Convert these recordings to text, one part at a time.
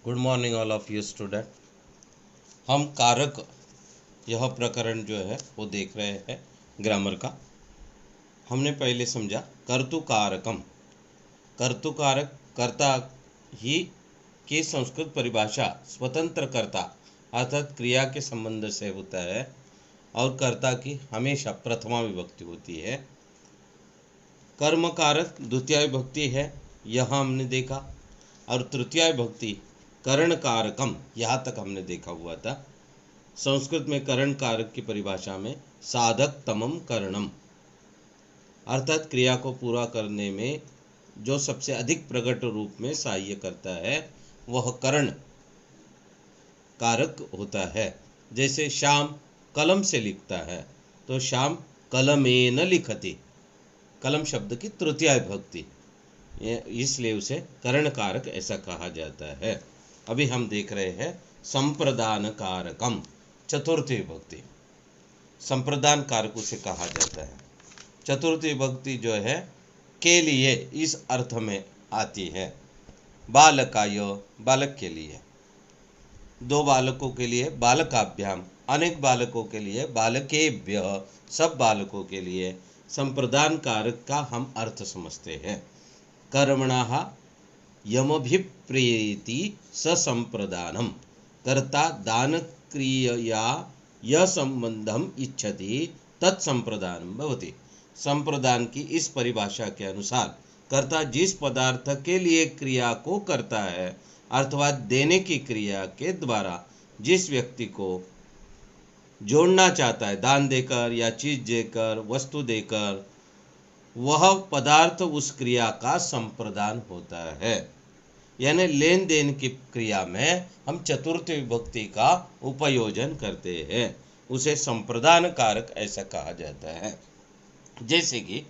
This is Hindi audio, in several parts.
Good morning all of you student. हम कारक यह प्रकरण जो है वो देख रहे हैं ग्रामर का। हमने पहले समझा कर्तुकारकम। कर्तुकारक कर्ता ही की संस्कृत परिभाषा स्वतंत्र कर्ता अर्थात क्रिया के संबंध से होता है और कर्ता की हमेशा प्रथमा विभक्ति होती है। कर्म कारक द्वितीय विभक्ति है, यह हमने देखा। और तृतीय विभक्ति करण कारकम, यहाँ तक हमने देखा हुआ था। संस्कृत में करण कारक की परिभाषा में साधक तमम करणम अर्थात क्रिया को पूरा करने में जो सबसे अधिक प्रकट रूप में सहाय्य करता है वह करण कारक होता है। जैसे श्याम कलम से लिखता है तो श्याम कलमेन लिखति, कलम शब्द की तृतीय विभक्ति, इसलिए उसे करण कारक ऐसा कहा जाता है। अभी हम देख रहे हैं संप्रदान कारकम, चतुर्थी विभक्ति। संप्रदान कारक उसे कहा जाता है। चतुर्थी विभक्ति जो है के लिए इस अर्थ में आती है। बालकाय बालक के लिए, दो बालकों के लिए बालकाभ्याम, अनेक बालकों के लिए बालकेभ्यः, सब बालकों के लिए संप्रदान कारक का हम अर्थ समझते हैं। कर्मणः यमभिप्रेति ससंप्रदानम, कर्ता दान क्रियया यह संबंधम इच्छति तत्संप्रदानम भवति। संप्रदान की इस परिभाषा के अनुसार कर्ता जिस पदार्थ के लिए क्रिया को करता है अर्थात देने की क्रिया के द्वारा जिस व्यक्ति को जोड़ना चाहता है, दान देकर या चीज देकर, वस्तु देकर, वह पदार्थ उस क्रिया का संप्रदान होता है। यानी लेन देन की क्रिया में हम चतुर्थ विभक्ति का उपयोजन करते हैं, उसे संप्रदान कारक ऐसा कहा जाता है। जैसे कि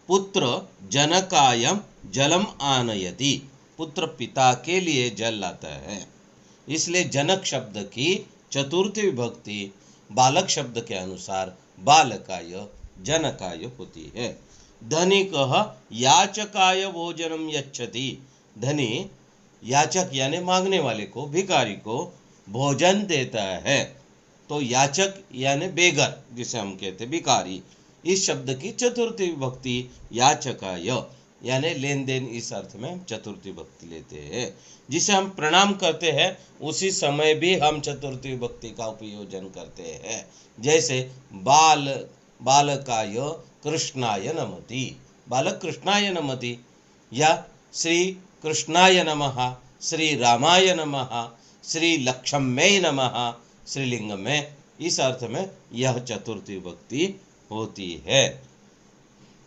पुत्र जनकायम जलम आनयति, पुत्र पिता के लिए जल लाता है, इसलिए जनक शब्द की चतुर्थ विभक्ति बालक शब्द के अनुसार बालकाय जनकाय होती है। धनिकः याचकाय भोजनम यच्छति, धनी याचक यानी मांगने वाले को, भिखारी को भोजन देता है। तो याचक यानी बेगर जिसे हम कहते भिखारी, इस शब्द की चतुर्थी विभक्ति याचकाय यानी लेन देन, इस अर्थ में चतुर्थी विभक्ति लेते हैं। जिसे हम प्रणाम करते हैं उसी समय भी हम चतुर्थी विभक्ति का उपयोजन करते हैं। जैसे बालकाय कृष्णाय नमति, बालक कृष्णाय नमति, या श्री कृष्णाय नमः, श्री रामाय नमः, श्री लक्ष्म्यै नमः, श्रीलिंग में, इस अर्थ में यह चतुर्थी विभक्ति होती है।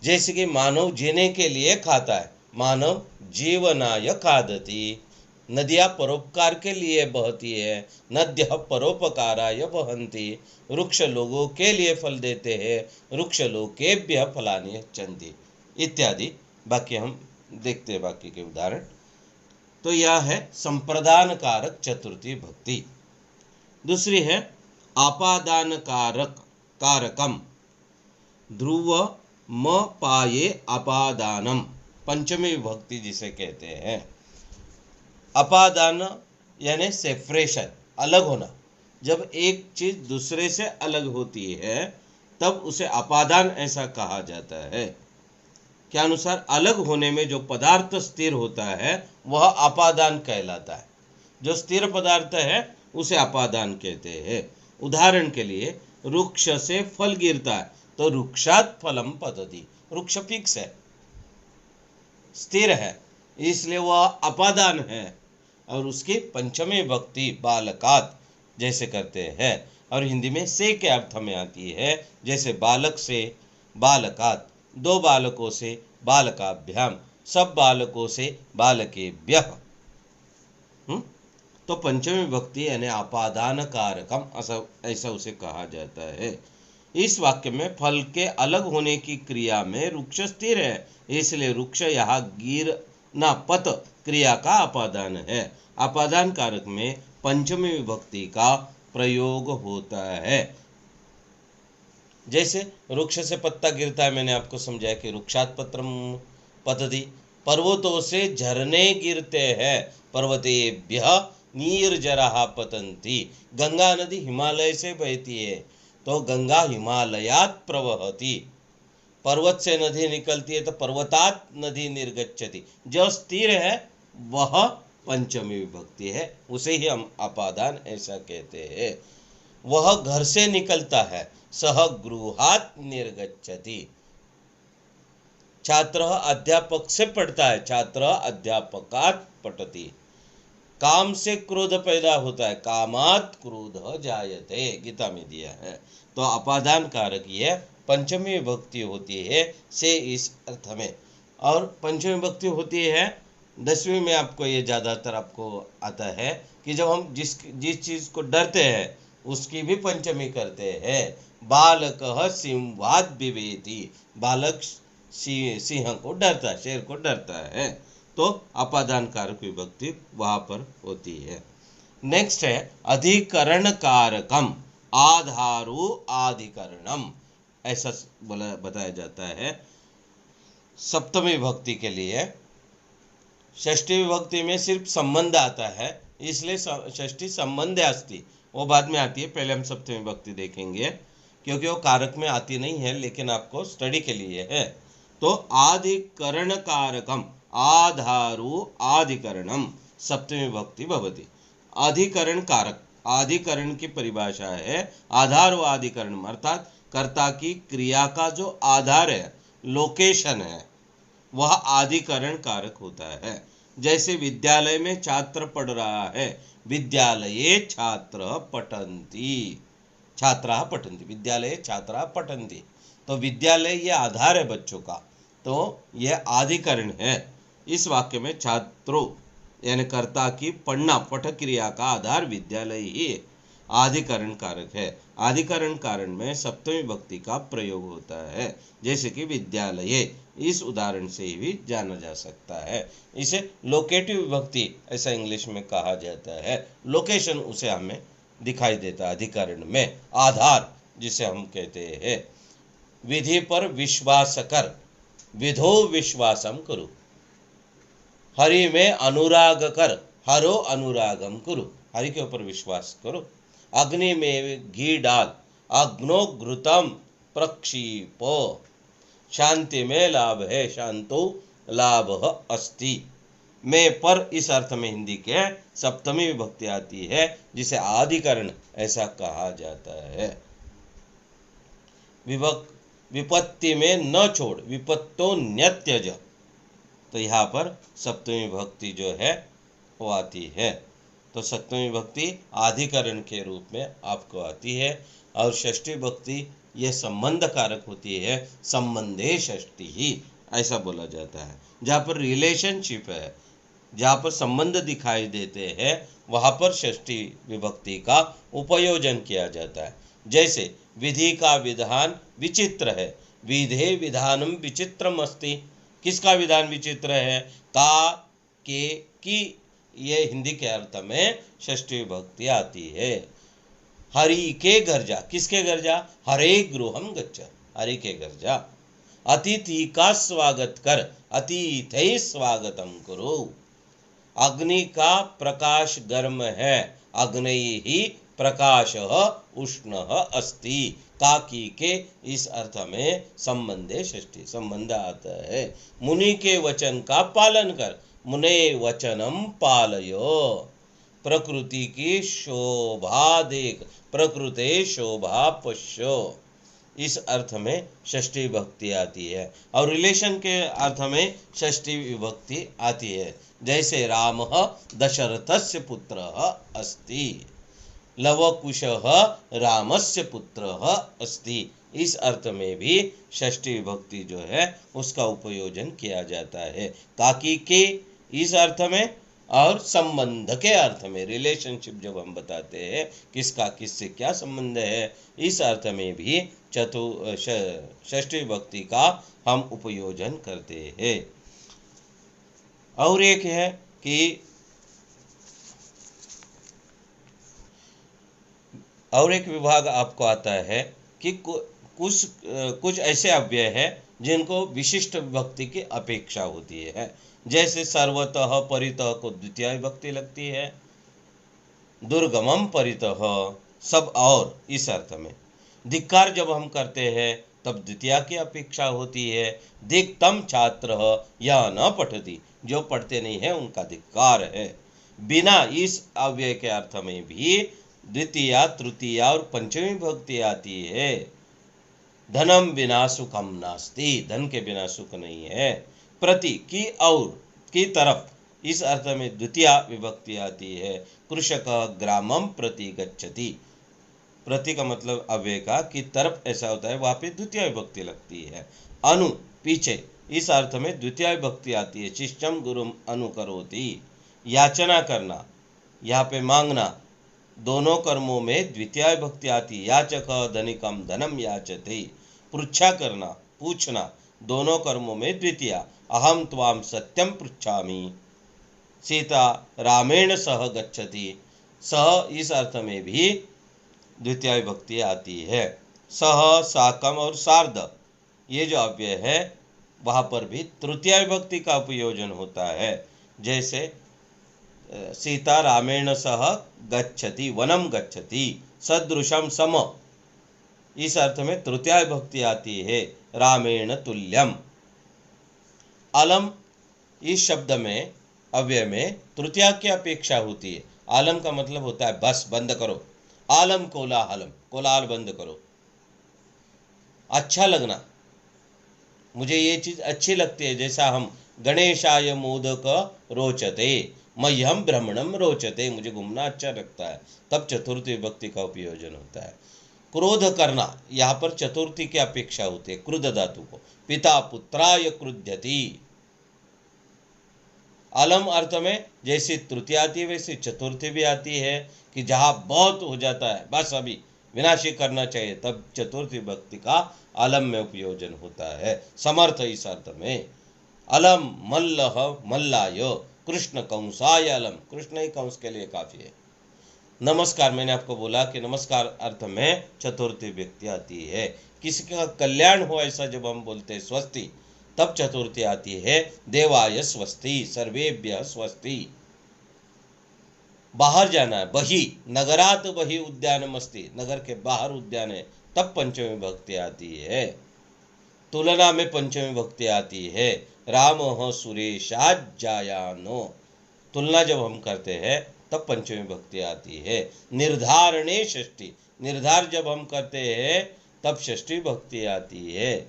जैसे कि मानव जीने के लिए खाता है, मानव जीवनाय खादति, नदियाँ परोपकार के लिए बहती है, नद्यः परोपकाराय बहन्ति, वृक्ष लोगों के लिए फल देते हैं, वृक्ष लोकेभ्यः फलानि यच्छन्ति इत्यादि। बाकी हम देखते हैं बाकी के उदाहरण। तो यह है संप्रदान कारक चतुर्थी विभक्ति। दूसरी है आपादान कारक कारकम, ध्रुव म पाये अपादानम, पंचमी विभक्ति जिसे कहते हैं। अपादान यानी सेपरेशन, अलग होना। जब एक चीज दूसरे से अलग होती है तब उसे अपादान ऐसा कहा जाता है। के अनुसार अलग होने में जो पदार्थ स्थिर होता है वह अपादान कहलाता है। जो स्थिर पदार्थ है उसे अपादान कहते हैं। उदाहरण के लिए वृक्ष से फल गिरता है तो वृक्षात् फलम पतति, वृक्ष फिक्स है, स्थिर है, इसलिए वह अपादान है। और उसकी पंचमी विभक्ति बालकात जैसे करते हैं, और हिंदी में से के अर्थ में आती है। जैसे बालक से बालकात, दो बालकों से बालकाभ्याम, सब बालकों से बालकेभ्यः। तो पंचमी विभक्ति यानी अपादान कारकम ऐसा उसे कहा जाता है। इस वाक्य में फल के अलग होने की क्रिया में वृक्ष स्थिर है, इसलिए वृक्ष यहाँ गिरना पत क्रिया का अपादान है। अपादान कारक में पंचमी विभक्ति का प्रयोग होता है। जैसे वृक्ष से पत्ता गिरता है, मैंने आपको समझाया कि वृक्षात् पत्रम पतति, पर्वतों से झरने गिरते हैं, पर्वतेभ्यः नीर्जराः पतन्ति। गंगा नदी हिमालय से बहती है, तो गंगा हिमालयात् प्रवहति। पर्वत से नदी निकलती है तो पर्वतात् नदी निर्गच्छति। जो स्थिर है वह पंचमी विभक्ति है, उसे ही हम अपादान ऐसा कहते हैं। वह घर से निकलता है, सह गृहात् निर्गच्छति। छात्र अध्यापक से पढ़ता है, छात्र अध्यापकात् पठति। काम से क्रोध पैदा होता है, कामात् क्रोध जायते, गीता में दिया है। तो अपादान कारक ये पंचमी विभक्ति होती है से इस अर्थ में। और पंचमी विभक्ति होती है 10वीं में, आपको ये ज़्यादातर आपको आता है कि जब हम जिस चीज़ को डरते हैं उसकी भी पंचमी करते हैं। बालकः सिंहात् बिभेति, बालक सिंह को डरता है, शेर को डरता है। तो अपादान कारक विभक्ति वहां पर होती है। नेक्स्ट है अधिकरण कारकम आधारो अधिकरणम, ऐसा बताया जाता है सप्तमी विभक्ति के लिए। षष्ठी विभक्ति में सिर्फ संबंध आता है, इसलिए षष्ठी संबंध अस्ति, वो बाद में आती है। पहले हम सप्तमी विभक्ति देखेंगे क्योंकि वो कारक में आती नहीं है, लेकिन आपको स्टडी के लिए है। तो आधिकरण कारकम आधारो अधिकरणम सप्तमी विभक्ति भवति। अधिकरण कारक, अधिकरण की परिभाषा है आधारो अधिकरणम, अर्थात कर्ता की क्रिया का जो आधार है, लोकेशन है, वह अधिकरण कारक होता है। जैसे विद्यालय में छात्र पढ़ रहा है, विद्यालये छात्र पठन्ति, छात्राः पठन्ति, विद्यालये छात्राः पठन्ति। तो विद्यालय ये आधार है बच्चों का, तो यह अधिकरण है। इस वाक्य में छात्रों यानी कर्ता की पढ़ना, पठ क्रिया का आधार विद्यालय ही अधिकरण कारक है। अधिकरण कारण में सप्तमी विभक्ति का प्रयोग होता है, जैसे कि विद्यालये, इस उदाहरण से भी जाना जा सकता है। इसे लोकेटिव विभक्ति ऐसा इंग्लिश में कहा जाता है। लोकेशन उसे हमें दिखाई देता है अधिकरण में, आधार जिसे हम कहते हैं। विधि पर विश्वास कर, विधो विश्वासम कुरु। हरि में अनुराग कर, हरो अनुरागम कुरु, हरि के ऊपर विश्वास करो। अग्नि में घी डाल, अग्नो घृतम प्रक्षिपो। शांति में लाभ है, शांतो लाभ अस्ति। में पर इस अर्थ में हिंदी के सप्तमी विभक्ति आती है, जिसे अधिकरण ऐसा कहा जाता है। विपत्ति में न छोड़, विपत्तो न्यत्यज, तो यहाँ पर सप्तमी विभक्ति जो है वो आती है। तो सप्तमी विभक्ति अधिकरण के रूप में आपको आती है। और षष्ठी विभक्ति ये संबंध कारक होती है, संबंधे षष्ठी ही ऐसा बोला जाता है। जहाँ पर रिलेशनशिप है, जहाँ पर संबंध दिखाई देते हैं, वहाँ पर षष्ठी विभक्ति का उपयोजन किया जाता है। जैसे विधि का विधान विचित्र है, विधे विधानम विचित्रम अस्ति। किसका विधान विचित्र है? का, के, की, ये हिंदी के अर्थ में षष्ठी विभक्ति आती है। हरि के घर जा, किसके घर जा? हरे गृहम गच्छ, हरि के घर जा। अतिथि का स्वागत कर, अतिथि स्वागतम कुरु। अग्नि का प्रकाश गर्म है, अग्नि ही प्रकाशः उष्णः अस्ति। काकी के इस अर्थ में संबंधे षष्ठी संबंध आता है। मुनि के वचन का पालन कर, मुने वचनम पालयो। प्रकृति की शोभा देख, प्रकृते शोभा पश्यो। इस अर्थ में षष्ठी विभक्ति आती है। और रिलेशन के अर्थ में षष्ठी विभक्ति आती है। जैसे रामः दशरथस्य पुत्रः अस्ति, लवकुशः रामस्य पुत्रः अस्ति। इस अर्थ में भी षष्ठी विभक्ति जो है उसका उपयोजन किया जाता है। ताकि के इस अर्थ में और संबंध के अर्थ में, रिलेशनशिप जब हम बताते हैं किसका किससे क्या संबंध है, इस अर्थ में भी षष्ठी विभक्ति का हम उपयोजन करते हैं। और एक है कि और एक विभाग आपको आता है कि कुछ ऐसे अव्यय हैं जिनको विशिष्ट विभक्ति की अपेक्षा होती है। जैसे सर्वतः परितः को द्वितीय विभक्ति लगती है, दुर्गमम परितः, सब और, इस अर्थ में। धिक्कार जब हम करते हैं तब द्वितीया की अपेक्षा होती है। धिक्तम छात्र यह न पठति, जो पढ़ते नहीं है उनका धिक्कार है। बिना, इस अव्यय के अर्थ में भी द्वितीया, तृतीया और पंचमी भक्ति आती है। धनम बिना सुखम नास्ति, धन के बिना सुख नहीं है। प्रति की, और, की तरफ, इस अर्थ में द्वितीया विभक्ति आती है। कृषक ग्रामम प्रति गच्छति, प्रति का मतलब अव्यय का, की तरफ ऐसा होता है, वहां पे द्वितीय विभक्ति लगती है। अनु, पीछे, इस अर्थ में द्वितीय विभक्ति आती है। शिष्यम गुरुम अनुकरोति, याचना करना, यहाँ पे मांगना, दोनों कर्मों में द्वितीय विभक्ति आती है। याचक धनिकम धनम याचते, पृच्छा करना, पूछना, दोनों कर्मों में द्वितीय। अहम त्वाम सत्यम पृच्छामि, सीता रामेण सह गच्छति, सह इस अर्थ में भी द्वितीय विभक्ति आती है। सह, साकम और सार्ध, ये जो अव्यय है वहाँ पर भी तृतीय विभक्ति का उपयोजन होता है। जैसे सीता रामेण सह गच्छति, वनम गच्छति, सदृशम सम, इस अर्थ में तृतीय विभक्ति आती है। रामेण तुल्यम। अलम, इस शब्द में, अव्यय में तृतीया की अपेक्षा होती है। आलम का मतलब होता है बस, बंद करो। आलम कोलाहलम, कोलाहल बंद करो। अच्छा लगना, मुझे ये चीज अच्छी लगती है। जैसा हम गणेशाय मोदक रोचते, मह्यम भ्रमणम रोचते, मुझे घूमना अच्छा लगता है, तब चतुर्थी विभक्ति का उपयोजन होता है। क्रोध करना, यहाँ पर चतुर्थी की अपेक्षा होती है, क्रुद्ध धातु को। पिता पुत्राय क्रुध्यति। अलम अर्थ में जैसी तृतीया आती है वैसी चतुर्थी भी आती है, कि जहाँ बहुत हो जाता है, बस अभी विनाशी करना चाहिए, तब चतुर्थी विभक्ति का अलम में उपयोजन होता है। समर्थ, इस अर्थ में। अलम मल्लह मल्लाय, कृष्ण कंसाय अलम, कृष्ण ही कंस के लिए काफी है। नमस्कार, मैंने आपको बोला कि नमस्कार अर्थ में चतुर्थी विभक्ति आती है। किसी का कल्याण हो ऐसा जब हम बोलते हैं स्वस्ति, तब चतुर्थी आती है। देवाय स्वस्ति, सर्वेभ्यः स्वस्ति। बाहर जाना है, बही, नगरात बही उद्यानमस्ति, नगर के बाहर उद्यान है, तब पंचमी विभक्ति आती है। तुलना में पंचमी विभक्ति आती है। रामः सुरेशाज्जायानो, तुलना जब हम करते हैं तब पंचमी विभक्ति आती है। निर्धारणे षष्ठी, निर्धार जब हम करते हैं तब षष्ठी विभक्ति आती है।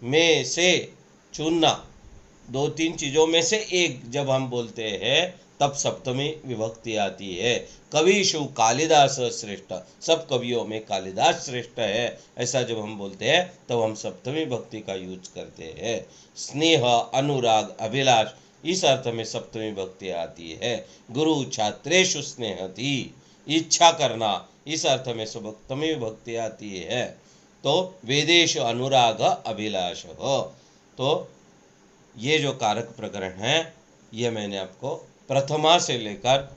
में से, चुनना, दो तीन चीजों में से एक जब हम बोलते हैं तब सप्तमी विभक्ति आती है। कविषु कालिदास श्रेष्ठ, सब कवियों में कालिदास श्रेष्ठ है, ऐसा जब हम बोलते हैं तब हम सप्तमी विभक्ति का यूज करते हैं। स्नेह, अनुराग, अभिलाष, इस अर्थ में सप्तमी विभक्ति आती है। गुरु छात्रेषु स्नेहति, इच्छा करना, इस अर्थ में सप्तमी विभक्ति आती है। तो वेदेषु अनुराग अभिलाष हो। तो ये जो कारक प्रकरण है, ये मैंने आपको प्रथमा से लेकर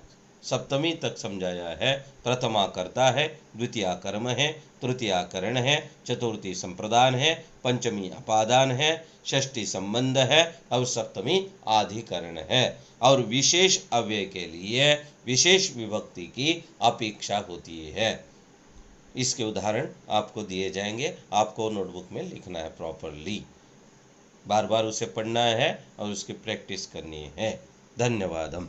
सप्तमी तक समझाया है। प्रथमा कर्ता है, द्वितीया कर्म है, तृतीया करण है, चतुर्थी संप्रदान है, पंचमी अपादान है, षष्ठी संबंध है और सप्तमी आधिकरण है। और विशेष अव्यय के लिए विशेष विभक्ति की अपेक्षा होती है। इसके उदाहरण आपको दिए जाएंगे, आपको नोटबुक में लिखना है प्रॉपरली, बार बार उसे पढ़ना है और उसकी प्रैक्टिस करनी है। धन्यवादम।